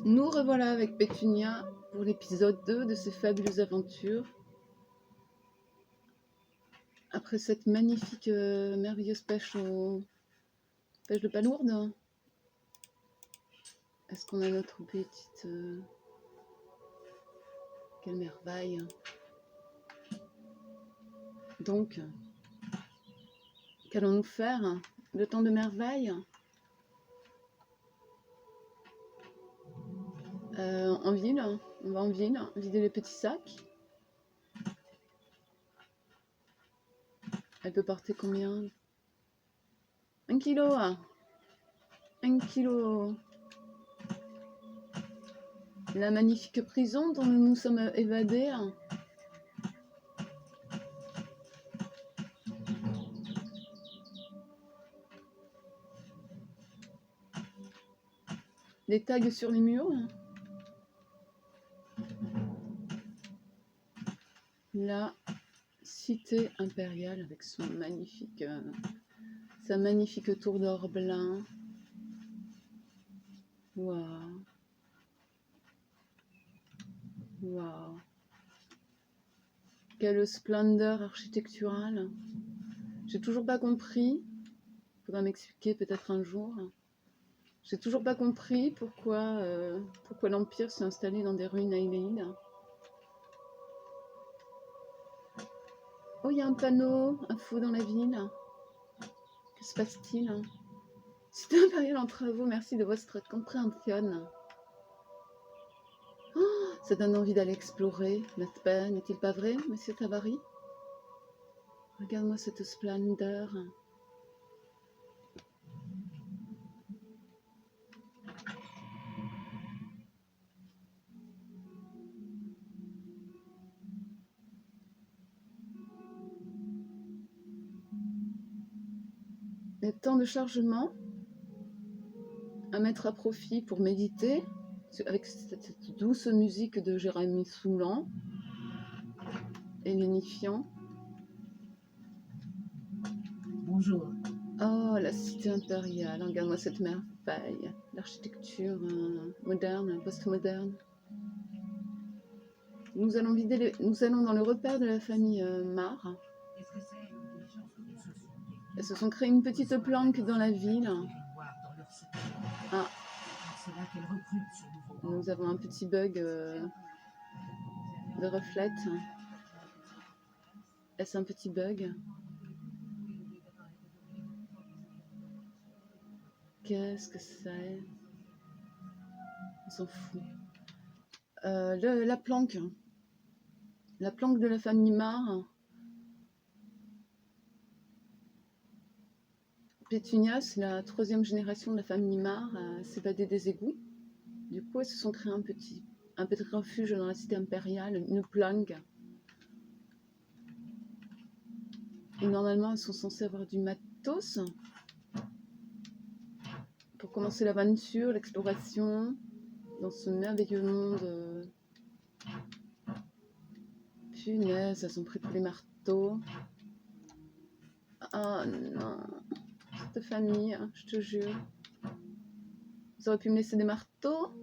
Nous revoilà avec Pétunia pour l'épisode 2 de ces fabuleuses aventures. Après cette magnifique, merveilleuse pêche de palourde. Est-ce qu'on a notre petite... Quelle merveille! Donc, qu'allons-nous faire? Le temps de merveille? En ville, on va en ville, vider les petits sacs. Elle peut porter combien? 1 kilo. 1 kilo. La magnifique prison dont nous nous sommes évadés. Les tags sur les murs. La cité impériale avec son magnifique, sa magnifique tour d'or blanc. Waouh! Waouh! Quelle splendeur architecturale! J'ai toujours pas compris, faudra m'expliquer peut-être un jour. J'ai toujours pas compris pourquoi l'Empire s'est installé dans des ruines aïléides. Oh, il y a un panneau, info dans la ville. Que se passe-t-il? Cité impériale en travaux, merci de votre compréhension. Oh, ça donne envie d'aller explorer, n'est-ce pas? N'est-il pas vrai, monsieur Tabary? Regarde-moi cette splendeur. Le temps de chargement à mettre à profit pour méditer avec cette douce musique de Jérémy Soulan et lénifiant. Bonjour. Oh, la cité impériale, regarde-moi cette merveille, l'architecture moderne, post-moderne. Nous allons dans le repère de la famille Marr. Elles se sont créées une petite planque dans la ville. Ah. Nous avons un petit bug de reflète. Est-ce un petit bug? Qu'est-ce que c'est? On s'en fout. La planque. La planque de la famille Marr. Pétunia, c'est la 3e génération de la famille Marr, s'est évadée des égouts. Du coup, elles se sont créées un petit refuge dans la cité impériale, une planque. Et normalement, elles sont censées avoir du matos pour commencer l'aventure, l'exploration dans ce merveilleux monde. Punaise, elles ont pris tous les marteaux. Ah non, cette famille, je te jure. Vous auriez pu me laisser des marteaux?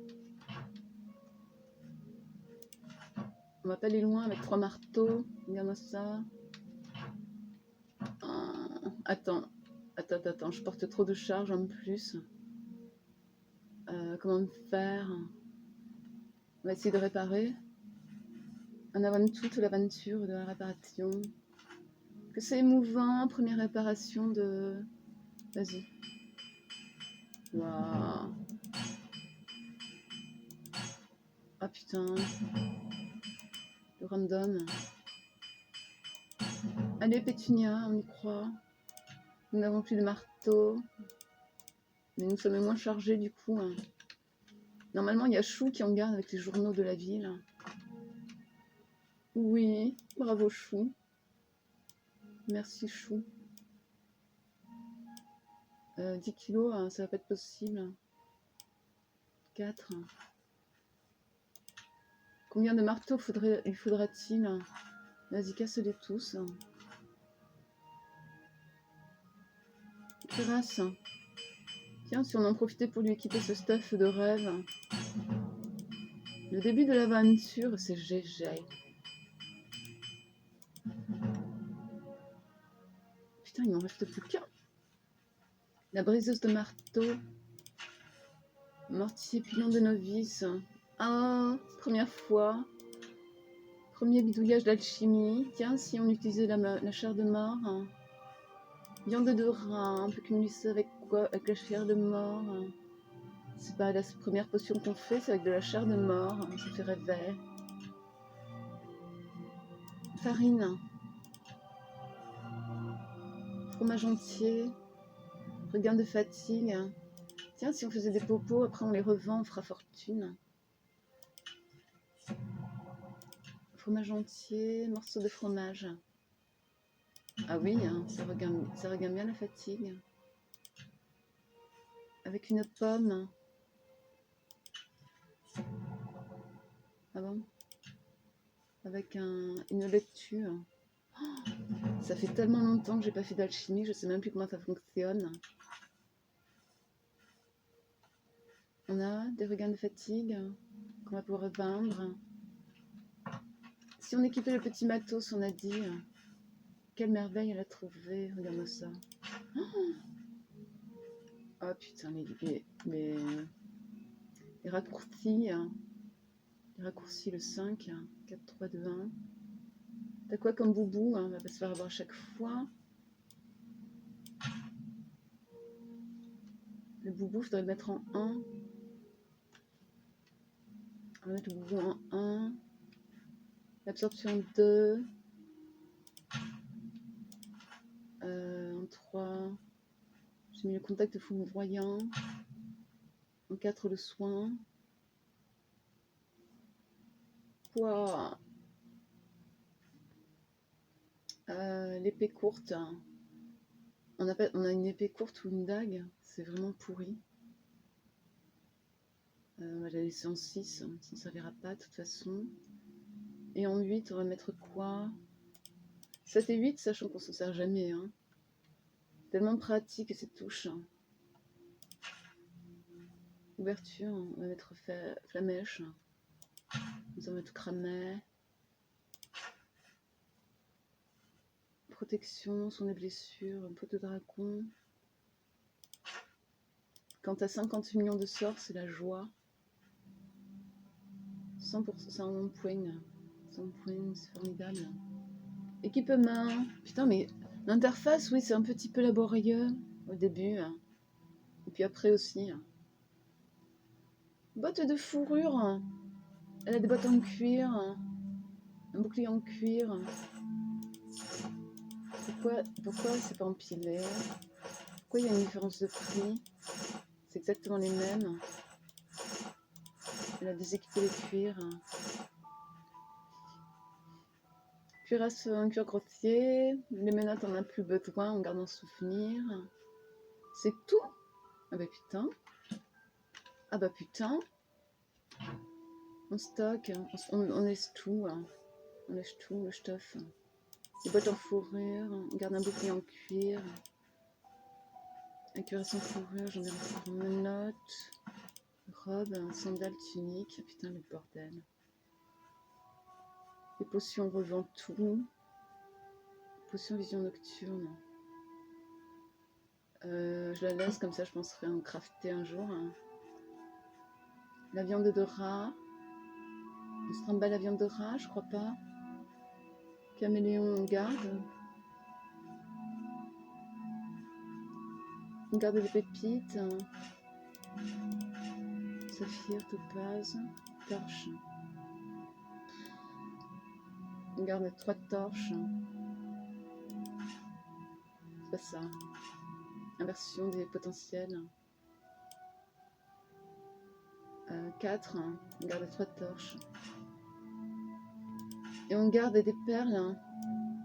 On va pas aller loin avec 3 marteaux. Regarde-moi ça. Ah, attends, je porte trop de charge en plus. Comment faire? On va essayer de réparer. En avant toute l'aventure de la réparation. Que c'est émouvant, première réparation de... Vas-y. Waouh. Ah putain. Le random. Allez Pétunia, on y croit. Nous n'avons plus de marteau. Mais nous sommes moins chargés du coup. Normalement, il y a Chou qui en garde avec les journaux de la ville. Oui, bravo Chou. Merci Chou. 10 kilos, ça va pas être possible. 4. Combien de marteaux il faudra-t-il? Vas-y, casse-les tous. Cuirasse. Tiens, si on en profitait pour lui équiper ce stuff de rêve. Le début de l'aventure, c'est GG. Putain, il m'en reste plus qu'un. La briseuse de marteau. Mortier pilon de novice. Ah, première fois. Premier bidouillage d'alchimie. Tiens, si on utilisait la chair de mort. Viande de rat, on peut cumuler ça avec quoi? Avec la chair de mort. C'est pas la première potion qu'on fait, c'est avec de la chair de mort. Ça fait rêver. Farine. Fromage entier. Regain de fatigue. Tiens, si on faisait des popos, après on les revend, on fera fortune. Fromage entier, morceau de fromage. Ah oui, hein, ça regagne bien la fatigue. Avec une pomme. Ah bon? Avec une laitue. Oh, ça fait tellement longtemps que j'ai pas fait d'alchimie, je sais même plus comment ça fonctionne. On a des regains de fatigue qu'on va pouvoir revendre. Si on équipait le petit matos, on a dit. Quelle merveille elle a trouvé, regarde-moi ça. Oh putain, les raccourcis. Les raccourcis, le 5, 4, 3, 2, 1. T'as quoi comme boubou? On va pas se faire avoir à chaque fois. Le boubou, je dois le mettre en 1. On va mettre le boubou en 1. L'absorption 2. En 3. J'ai mis le contact foudroyant. En 4, le soin. Quoi? L'épée courte. On a une épée courte ou une dague. C'est vraiment pourri. On va la laisser en 6. Ça ne servira pas de toute façon. Et en 8, on va mettre quoi? 7 et 8, sachant qu'on s'en sert jamais. Hein. Tellement pratique ces touches. Ouverture, on va mettre flamèche. On va mettre cramet. Protection, son des blessures, peau de dragon. Quand t'as 50 millions de sorts, c'est la joie. 100% points. 100 points, c'est formidable. Équipement. Putain, mais l'interface, oui, c'est un petit peu laborieux au début. Et puis après aussi. Bottes de fourrure. Elle a des bottes en cuir. Un bouclier en cuir. Pourquoi c'est pas empilé? Pourquoi il y a une différence de prix? C'est exactement les mêmes. Elle a déséquipé les cuirs. Cuirasse en cuir grossier. Les menottes, on n'a plus besoin, on garde en souvenir. C'est tout? Ah bah putain. Ah bah putain. On stocke, on laisse tout. On laisse tout, le stuff. Les bottes en fourrure, on garde un bouclier en cuir. Un cuirasse en fourrure, j'en ai encore une menotte. Robe, sandales, tunique. Putain, le bordel. Les potions, on revend tout. Potion vision nocturne. Je la laisse comme ça, je penserai en crafter un jour. La viande de rat. On se trimballe la viande de rat, je crois pas. Caméléon, on garde. On garde des pépites. Saphir, topaz, torche. On garde 3 torches. C'est pas ça. Inversion des potentiels. 4. On garde 3 torches. Et on garde des perles.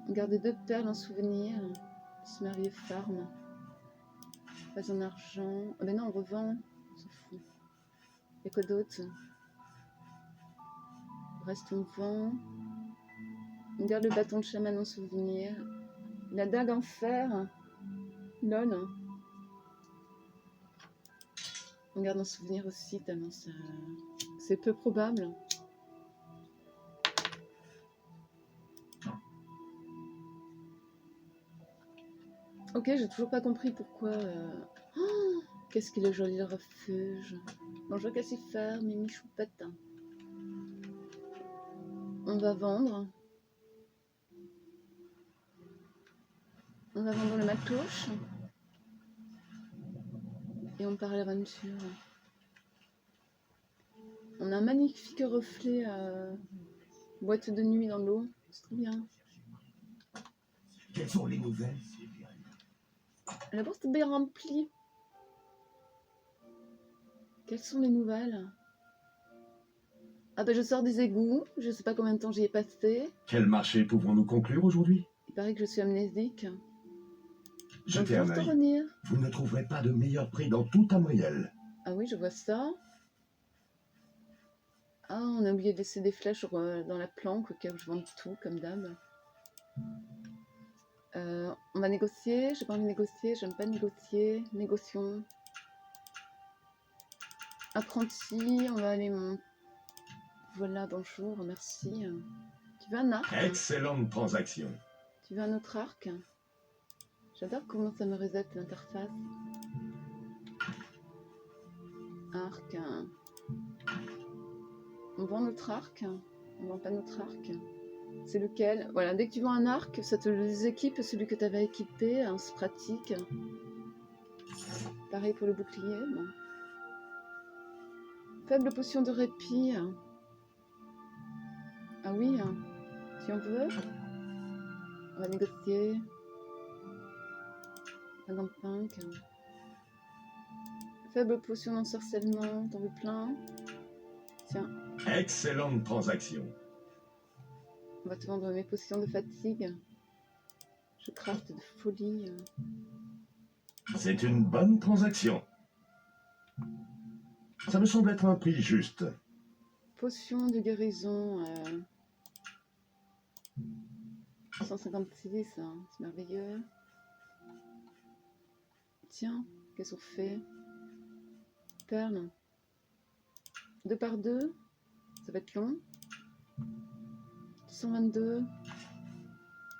On garde 2 perles en souvenir. Ce merveilleux farm. Pas en argent. Oh, mais non, on revend. On s'en fout. Il y a quoi d'autre? Reste, on vend. On garde le bâton de chaman en souvenir. La dague en fer. Lol. On garde un souvenir aussi, tellement c'est peu probable. Ok, j'ai toujours pas compris pourquoi... Oh, qu'est-ce qu'il est joli le refuge. Bonjour Cassifer, Mimi Choupette. On va vendre. On va vendre le matouche. Et on part à l'aventure. On a un magnifique reflet boîte de nuit dans l'eau. C'est trop bien. Quelles sont les nouvelles? La bourse est bien remplie. Quelles sont les nouvelles? Ah ben je sors des égouts. Je sais pas combien de temps j'y ai passé. Quel marché pouvons-nous conclure aujourd'hui? Il paraît que je suis amnésique. Jetez un Bonjour œil. Toronir. Vous ne trouverez pas de meilleur prix dans tout Tamriel. Ah oui, je vois ça. Ah, on a oublié de laisser des flèches dans la planque au cas où je vende tout, comme d'hab. On va négocier. J'ai pas envie de négocier. J'aime pas négocier. Négocions. Apprenti. On va aller... Voilà, bonjour, merci. Tu veux un arc? Excellente transaction. Tu veux un autre arc? J'adore comment ça me reset l'interface. Arc. On vend notre arc? On vend pas notre arc? C'est lequel? Voilà, dès que tu vends un arc, ça te déséquipe celui que tu avais équipé. Hein, c'est pratique. Pareil pour le bouclier. Bon. Faible potion de répit. Ah oui, tu en veux? On va négocier. 55. Faible potion d'ensorcellement, t'en veux plein? Tiens. Excellente transaction. On va te vendre mes potions de fatigue. Je crafte de folie. C'est une bonne transaction. Ça me semble être un prix juste. Potion de guérison. 156, hein, c'est merveilleux. Tiens, qu'est-ce qu'on fait? Perle. 2 par 2. Ça va être long. 122.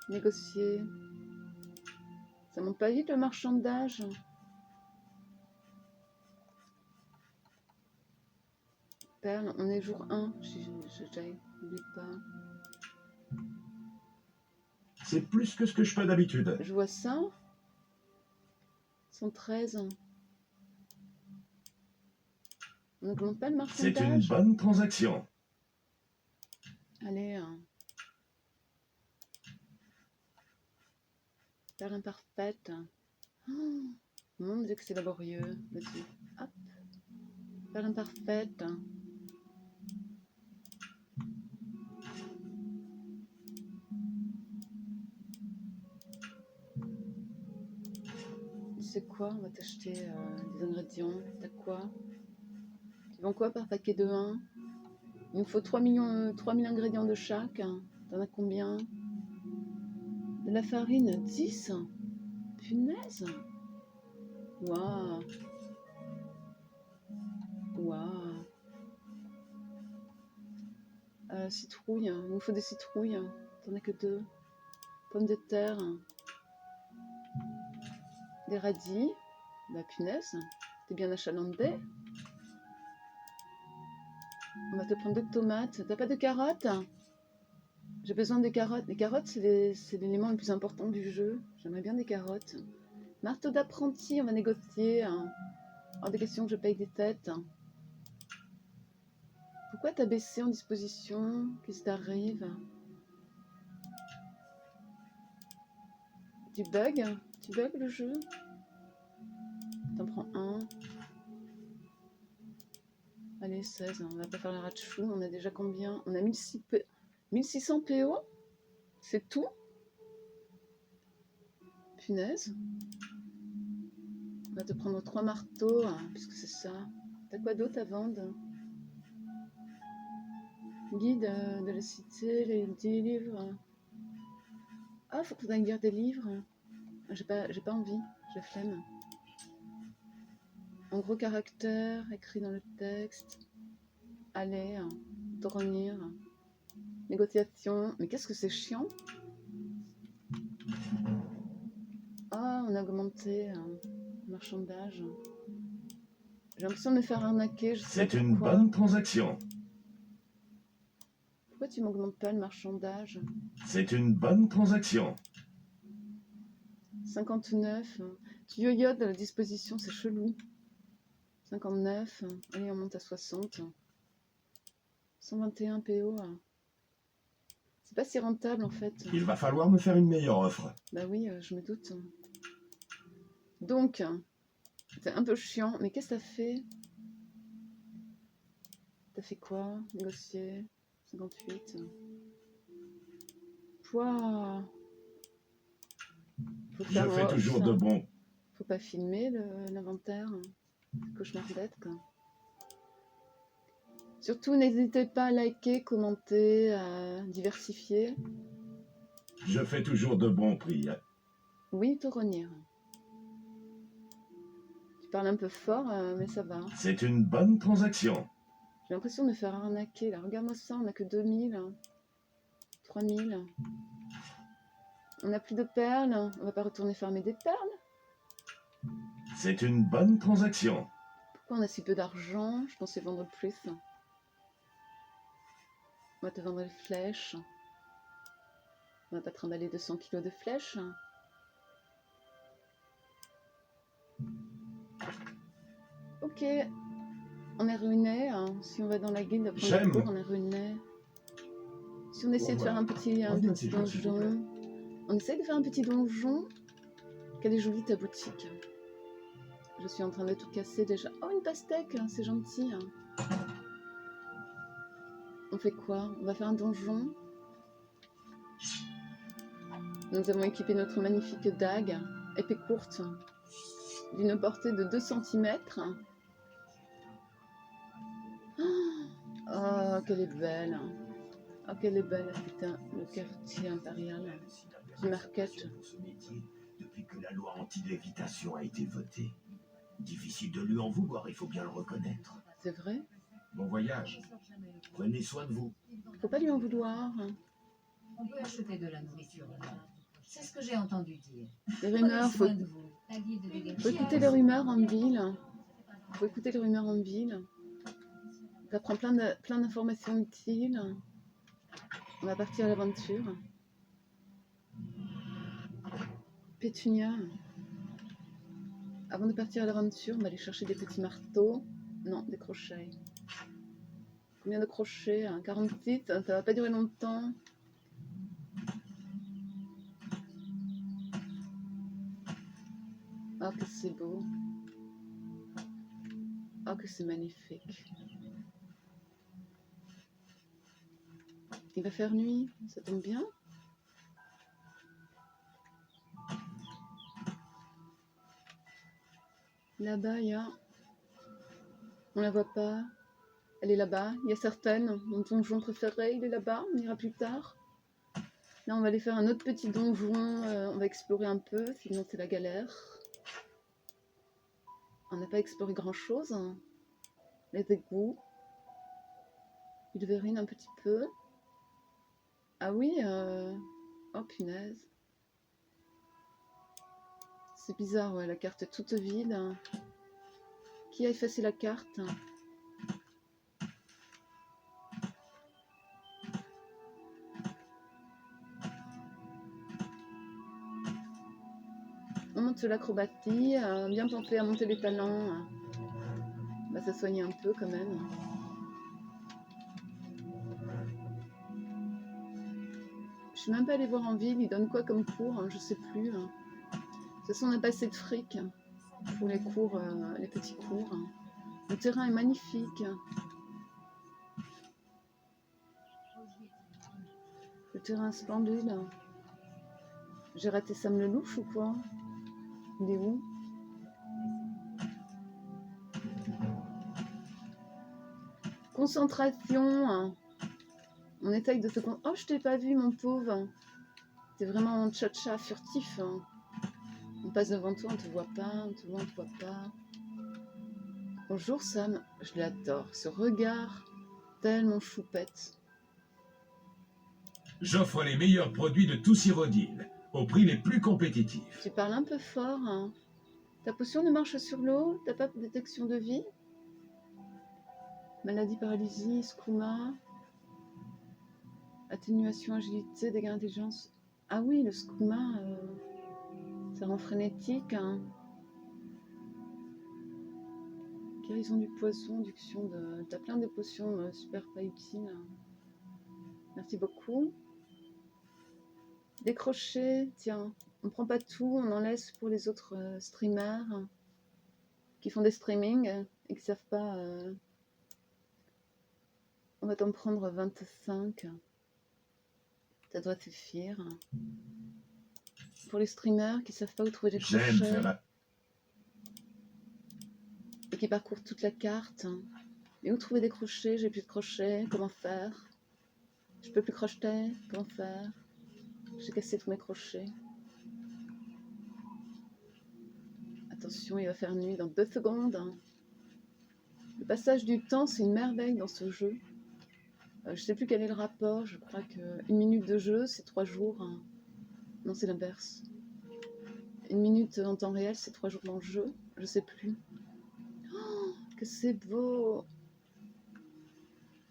Négocier. Ça monte pas vite le marchandage. Perle, on est jour 1. N'oublie pas. C'est plus que ce que je fais d'habitude. Je vois ça. 113. On n'augmente pas le marchandage. C'est une bonne transaction. Allez. Perle imparfaite. Oh, mon Dieu que c'est laborieux. Vas-y. Hop. Perle imparfaite. C'est quoi? On va t'acheter des ingrédients. T'as quoi? Tu vends quoi par paquet de 1? Il nous faut 3000 ingrédients de chaque. T'en as combien? De la farine, 10? Punaise! Waouh! Waouh! Citrouille, il nous faut des citrouilles. T'en as que 2. Pommes de terre. Des radis. Bah punaise, t'es bien achalandé. On va te prendre 2 tomates. T'as pas de carottes? J'ai besoin des carottes. Les carottes, c'est l'élément le plus important du jeu. J'aimerais bien des carottes. Marteau d'apprenti, on va négocier. Hors de question que je paye des têtes. Pourquoi t'as baissé en disposition? Qu'est-ce qui t'arrive? Tu bugs? Tu bugs le jeu? T'en prends un. Allez, 16. On va pas faire la ratchou. On a déjà combien? On a 1600 PO? C'est tout? Punaise. On va te prendre 3 marteaux, puisque c'est ça. T'as quoi d'autre à vendre? Guide de la cité, les 10 livres. Ah, faut qu'on aille lire des livres. J'ai pas envie, j'ai flemme. En gros caractères, écrit dans le texte. Aller, dormir, négociation. Mais qu'est-ce que c'est chiant! Ah, on a augmenté marchandage. J'ai l'impression de me faire arnaquer, je sais C'est pas une pourquoi. bonne transaction. Pourquoi tu m'augmentes pas le marchandage? C'est une bonne transaction. 59. Tu yoyotes à la disposition, c'est chelou. 59. Allez, on monte à 60. 121 PO. C'est pas si rentable en fait. Il va falloir me faire une meilleure offre. Bah oui, je me doute. Donc, c'est un peu chiant, mais qu'est-ce que t'as fait? T'as fait quoi? Négocier? 58. Pouah. Faut Je faire fais off, toujours de bons. Faut pas filmer l'inventaire. Cauchemardette, quoi. Surtout, n'hésitez pas à liker, commenter, à diversifier. Je fais toujours de bons prix. Oui, Toronir. Tu parles un peu fort, mais ça va. C'est une bonne transaction. J'ai l'impression de me faire arnaquer, là. Regarde-moi ça, on n'a que 2000. 3000. On n'a plus de perles. On va pas retourner farmer des perles. C'est une bonne transaction. Pourquoi on a si peu d'argent? Je pensais vendre plus. On va te vendre les flèches. On va pas trimballer 200 kilos de flèches. Ok. On est ruiné. Si on va dans la guilde prendre J'aime. des cours, on est ruiné. Si on essaie de faire un petit donjon. On essaie de faire un petit donjon. Quelle est jolie ta boutique. Je suis en train de tout casser déjà. Oh, une pastèque, c'est gentil. On fait quoi? On va faire un donjon. Nous avons équipé notre magnifique dague, épée courte, d'une portée de 2 cm. Oh, qu'elle est belle. Oh, qu'elle est belle, putain, le quartier impérial du market. Depuis que la loi anti-lévitation a été votée. Difficile de lui en vouloir, il faut bien le reconnaître. C'est vrai? Bon voyage. Prenez soin de vous. Faut pas lui en vouloir. On peut acheter de la nourriture là. C'est ce que j'ai entendu dire. Les rumeurs, faut écouter les rumeurs en ville. Faut écouter les rumeurs en ville. T'apprends plein d'informations utiles. On va partir à l'aventure. Pétunia. Avant de partir à l'aventure, on va aller chercher des petits marteaux. Non, des crochets. Combien de crochets? 46, ça va pas durer longtemps. Oh, que c'est beau. Oh, que c'est magnifique. Il va faire nuit, ça tombe bien. Là-bas, il y a... On la voit pas. Elle est là-bas. Il y a certaines. Mon donjon préféré, il est là-bas. On ira plus tard. Là, on va aller faire un autre petit donjon. On va explorer un peu, sinon c'est la galère. On n'a pas exploré grand-chose. Les égouts. Il verrine un petit peu. Ah oui, oh punaise. C'est bizarre, ouais, la carte est toute vide. Qui a effacé la carte? On monte l'acrobatie, bien pensé à monter les talents. Bah, ça soigne un peu quand même. Je suis même pas allée voir en ville, ils donnent quoi comme cours, je sais plus. De toute façon, on n'a pas assez de fric pour les cours, les petits cours. Le terrain est magnifique. Le terrain est splendide. J'ai raté Sam le louche ou quoi? Il est où? Concentration. On essaye de se... Oh, je t'ai pas vu, mon pauvre. T'es vraiment un tcha-tcha furtif. On passe devant toi, on te voit pas, on te voit pas. Bonjour Sam, je l'adore. Ce regard tellement choupette. J'offre les meilleurs produits de tout Cyrodiil, au prix les plus compétitifs. Tu parles un peu fort, hein. Ta potion de marche sur l'eau, t'as pas de détection de vie? Maladie, paralysie, skouma, atténuation, agilité, dégâts d'intelligence. Ah oui, le skouma, ça rend frénétique, hein. Guérison du poison, induction de... T'as plein de potions super pas utiles. Merci beaucoup. Décrocher, tiens, on prend pas tout, on en laisse pour les autres streamers qui font des streamings et qui savent pas. On va t'en prendre 25. Ça doit suffire. Pour les streamers qui savent pas où trouver des J'aime crochets faire la... et qui parcourent toute la carte. Mais où trouver des crochets? J'ai plus de crochets, comment faire? Je peux plus crocheter, comment faire? J'ai cassé tous mes crochets. Attention, il va faire nuit dans 2 secondes. Le passage du temps, c'est une merveille dans ce jeu. Je sais plus quel est le rapport, je crois que 1 minute de jeu, c'est 3 jours. Non, c'est l'inverse. 1 minute en temps réel, c'est 3 jours dans le jeu. Je sais plus. Oh, que c'est beau!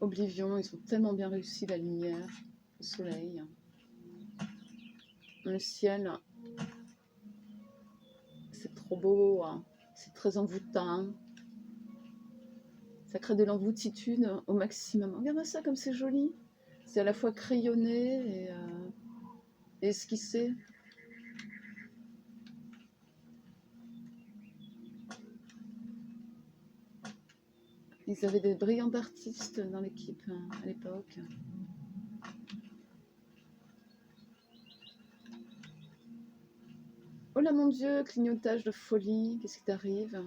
Oblivion, ils ont tellement bien réussi la lumière, le soleil, le ciel. C'est trop beau, hein. C'est très envoûtant. Ça crée de l'envoûtitude au maximum. Regarde ça comme c'est joli. C'est à la fois crayonné et esquissé. Ils avaient des brillants artistes dans l'équipe à l'époque. Oh là mon Dieu, clignotage de folie, qu'est-ce qui t'arrive?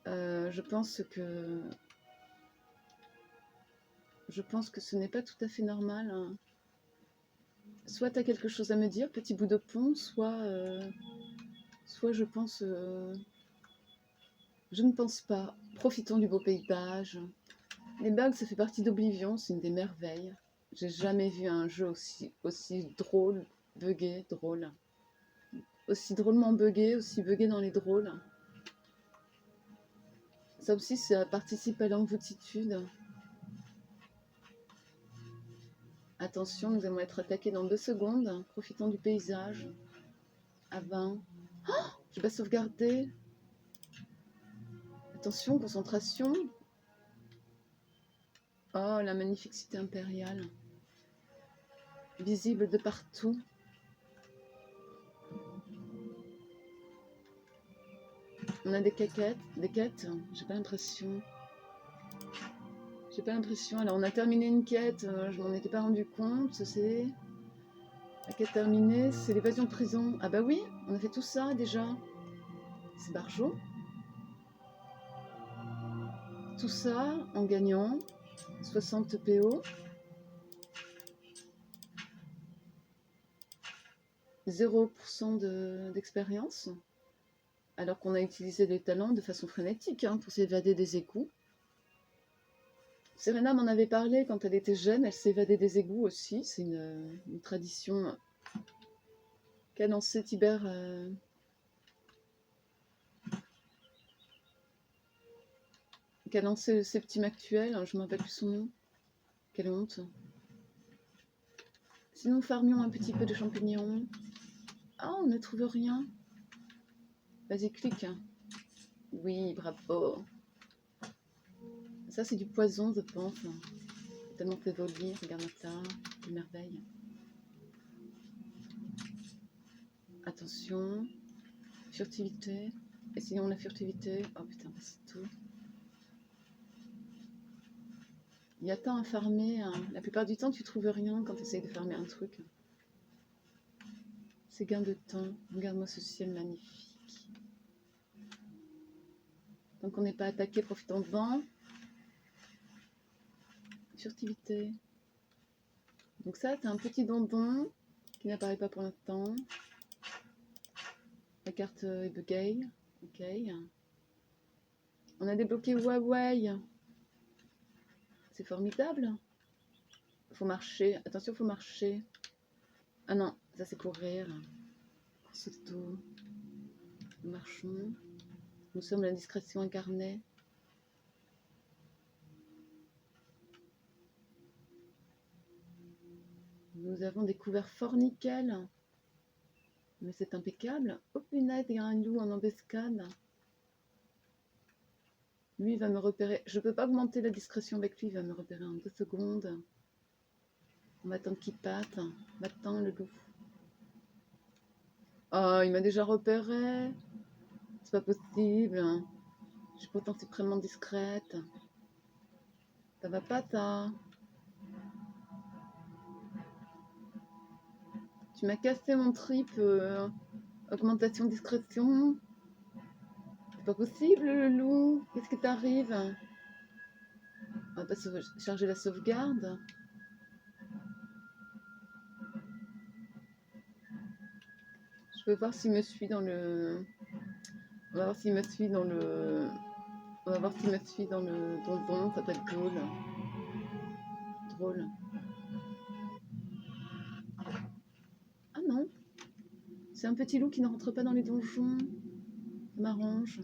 Je pense que ce n'est pas tout à fait normal, hein. Soit tu as quelque chose à me dire, petit bout de pont, soit je pense... je ne pense pas. Profitons du beau paysage. Les bugs, ça fait partie d'Oblivion, c'est une des merveilles. J'ai jamais vu un jeu aussi drôle, buggé, drôle. Aussi drôlement buggé, aussi buggé dans les drôles. Ça aussi, ça participe à l'envoûtitude. Attention, nous allons être attaqués dans 2 secondes. Profitons du paysage. À 20. Oh, je vais sauvegarder. Attention, concentration. Oh, la magnifique cité impériale. Visible de partout. On a des quêtes, j'ai pas l'impression. Alors on a terminé une quête, je m'en étais pas rendu compte, c'est... La quête terminée, c'est l'évasion de prison. Ah bah oui, on a fait tout ça déjà. C'est Barjo. Tout ça en gagnant 60 PO. 0% d'expérience. Alors qu'on a utilisé les talents de façon frénétique pour s'évader des égouts. Serena m'en avait parlé quand elle était jeune, elle s'évadait des égouts aussi. C'est une tradition qu'a lancée Tibère. Qu'a lancé le Septime actuel, je ne me rappelle plus son nom. Quelle honte. Sinon, farmions un petit peu de champignons. Ah, on ne trouve rien. Vas-y, clique. Oui, bravo. Ça, c'est du poison, je pense. Tellement fait voler, regarde ça. Une merveille. Attention. Furtivité. Essayons la furtivité. Oh putain, c'est tout. Il y a tant à farmer. La plupart du temps, tu trouves rien quand tu essayes de farmer un truc. C'est gain de temps. Regarde-moi ce ciel magnifique. Tant qu'on n'est pas attaqué, profitons-en. Furtivité. Donc ça, tu as un petit bonbon qui n'apparaît pas pour l'instant. La carte est buggée. Ok. On a débloqué Huawei. C'est formidable. Faut marcher. Attention, faut marcher. Ah non, ça c'est courir. Course auto. Nous marchons. Nous sommes la discrétion incarnée. Nous avons découvert Fort Nickel. Mais c'est impeccable. Oh punaise, il y a un loup en embuscade. Lui, il va me repérer. Je ne peux pas augmenter la discrétion avec lui. Il va me repérer en 2 secondes. On va attendre qu'il parte. Maintenant, le loup. Oh, il m'a déjà repéré. C'est pas possible. Je suis pourtant suprêmement discrète. Ça va pas, ça? Tu m'as cassé mon trip. Augmentation discrétion. C'est pas possible, le loup. Qu'est-ce qui t'arrive? On va pas charger la sauvegarde. Je vais voir s'il me suit dans le... On va voir s'il me suit dans le... On va voir s'il me suit dans le donjon. Ça peut être drôle. Drôle. Ah non. C'est un petit loup qui ne rentre pas dans les donjons. Ça m'arrange.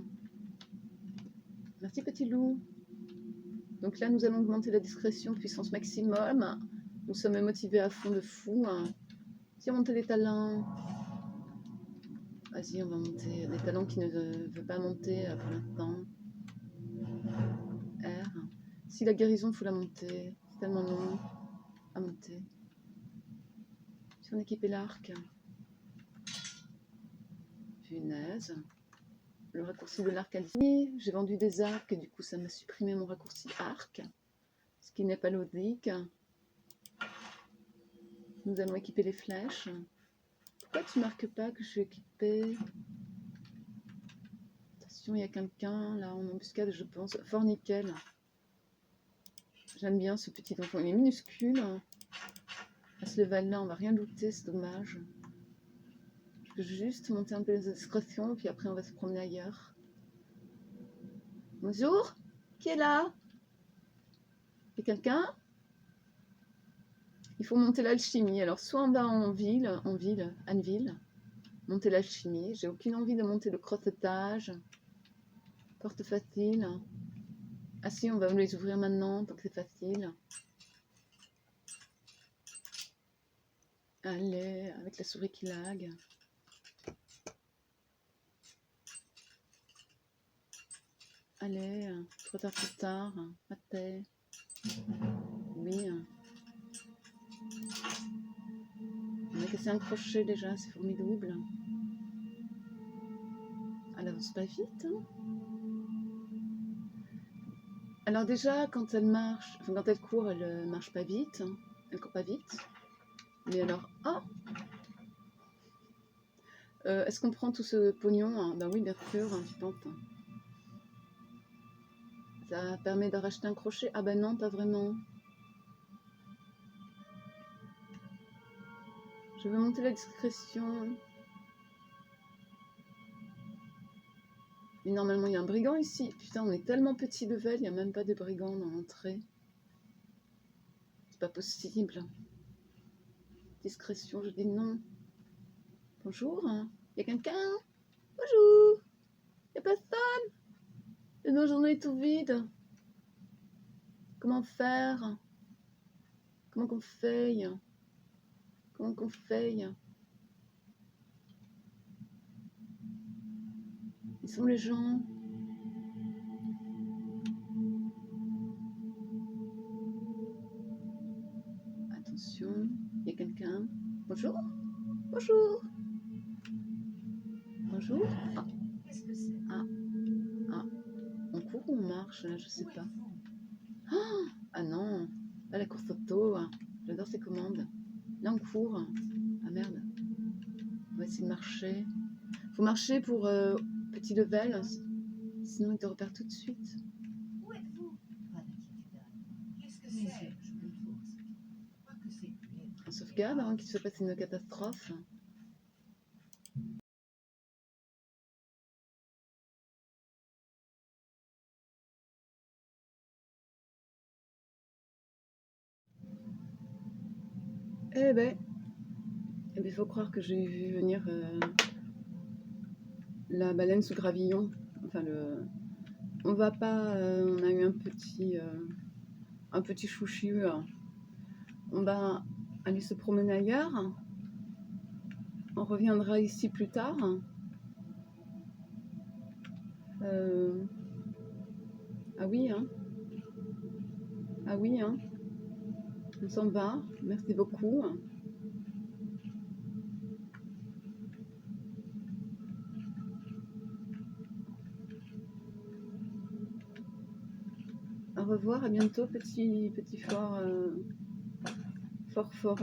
Merci, petit loup. Donc là, nous allons augmenter la discrétion, puissance maximum. Nous sommes motivés à fond de fou. Si on monte les talents. Vas-y, on va monter des talents qui ne veulent pas monter pour l'instant. R. Si la guérison, il faut la monter. C'est tellement long à monter. Si on équipait l'arc. Punaise. Le raccourci de l'arc a dit. J'ai vendu des arcs et du coup, ça m'a supprimé mon raccourci arc. Ce qui n'est pas logique. Nous allons équiper les flèches. Pourquoi tu marques pas que je suis équipée? Attention, il y a quelqu'un là en embuscade, je pense. Fort Nickel. J'aime bien ce petit enfant. Il est minuscule. À ce level-là, on va rien looter, c'est dommage. Je peux juste monter un peu les discrétions, puis après on va se promener ailleurs. Bonjour, qui est là? Il y a quelqu'un? Il faut monter l'alchimie. Alors soit on va Anneville, monter l'alchimie. J'ai aucune envie de monter le crossetage. Porte facile. Ah si, on va les ouvrir maintenant, tant que c'est facile. Allez, avec la souris qui lag. Allez, trop tard, plus tard. Maté. Oui. On a cassé un crochet déjà, c'est formidable. Elle avance pas vite. Hein. Alors déjà, quand elle marche, enfin quand elle court, elle marche pas vite. Elle court pas vite. Mais alors, oh, est-ce qu'on prend tout ce pognon? Hein? Ben oui, bien sûr, hein, tu penses. Ça permet de racheter un crochet? Ah ben non, pas vraiment. Je vais monter la discrétion. Mais normalement, il y a un brigand ici. Putain, on est tellement petit level, il n'y a même pas de brigand dans l'entrée. C'est pas possible. Discrétion, je dis non. Bonjour, il y a quelqu'un? Bonjour. Il n'y a personne? Le donjon est tout vide. Comment faire? Comment qu'on fait? Comment qu'on fait? Ils sont les gens. Attention, il y a quelqu'un. Bonjour. Bonjour. Bonjour. Ah. Qu'est-ce que c'est? Ah. Ah. On court ou on marche là, je sais Où pas. êtes-vous? Ah non. Là, la course auto. J'adore ces commandes. Là, on court. Ah merde. On va essayer de marcher. Faut marcher pour petit level. Sinon, il te repère tout de suite. Où êtes-vous? Pas d'inquiétude. Qu'est-ce que c'est? Je contourne. Je crois que c'est plus. On sauvegarde avant qu'il se passe une catastrophe. Eh ben, il faut croire que j'ai vu venir la baleine sous gravillon. Enfin, on va pas. On a eu un petit chouchu. On va aller se promener ailleurs. On reviendra ici plus tard. Ah oui, hein. Ah oui, hein. On s'en va. Merci beaucoup. Au revoir, à bientôt, petit fort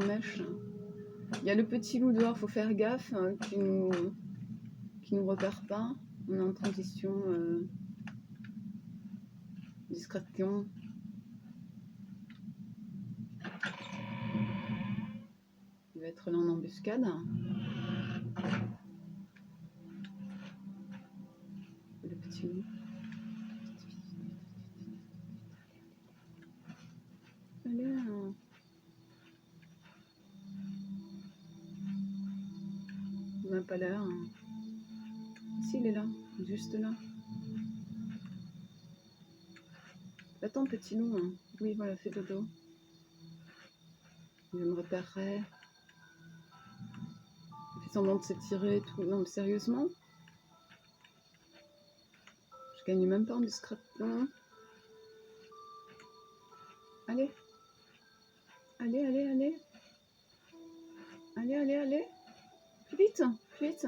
mèche. Il y a le petit loup dehors, faut faire gaffe, qui nous repère pas. On est en transition discrétion. Il va être là en embuscade. Le petit loup. Allez, il n'a pas l'air. Si, il est là, juste là. Attends, petit loup. Oui, voilà, fais dodo. Il me repérerait. Il fait semblant de s'étirer et tout. Non, mais sérieusement? Je gagne même pas en discrétion. Allez. Allez, allez, allez. Allez, allez, allez. Plus vite, plus vite.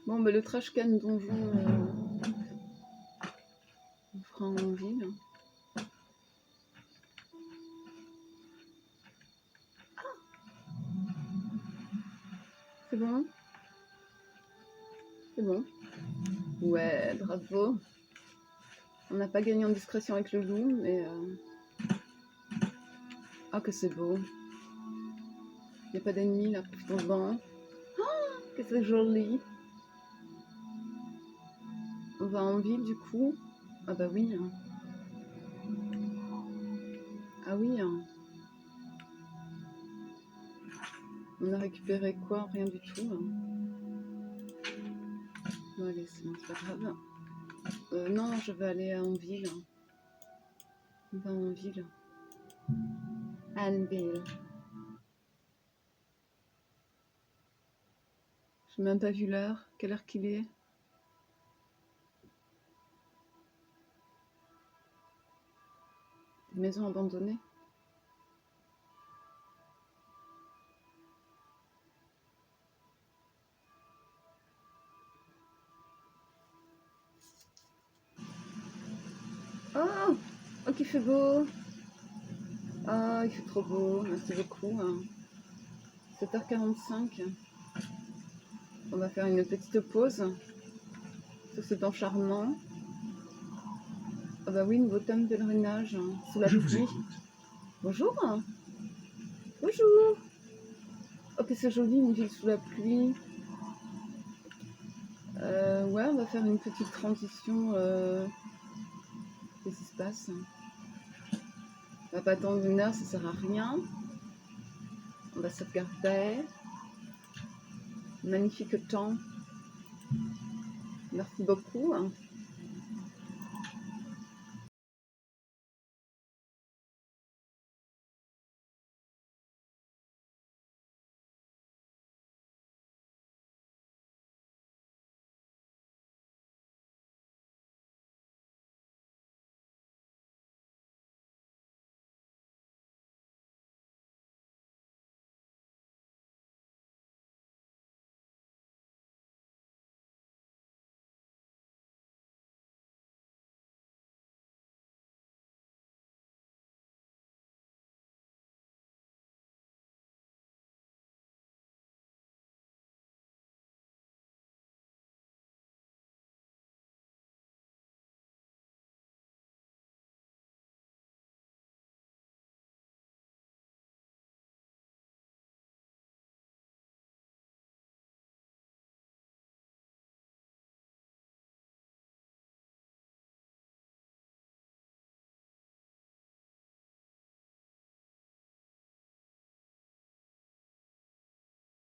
Bon, bah, le trash can donjon, on fera en ville. C'est bon? C'est bon? Ouais, bravo. On n'a pas gagné en discrétion avec le loup, mais... Ah, que c'est beau. Il n'y a pas d'ennemis là, profitons-en. Oh, que c'est joli. On va en ville du coup. Ah bah oui. Hein. Ah oui. Hein. On a récupéré quoi? Rien du tout. Hein. Bon, allez, c'est bon, c'est pas grave. Non, je vais aller en ville. On va en ville. Anville. Je n'ai même pas vu l'heure. Quelle heure qu'il est? Une maison abandonnée. Oh, oh, qu'il fait beau. Ah, il fait trop beau. Merci beaucoup. 7h45. On va faire une petite pause sur ce temps charmant. Ah bah oui, nouveau thème pèlerinage sous la Je vous pluie. écoute. Bonjour. Bonjour. Oh que c'est joli, une ville sous la pluie. Ouais, on va faire une petite transition. Qu'est-ce qui se passe? On va pas attendre une heure, ça sert à rien. On va sauvegarder. Magnifique temps. Merci beaucoup.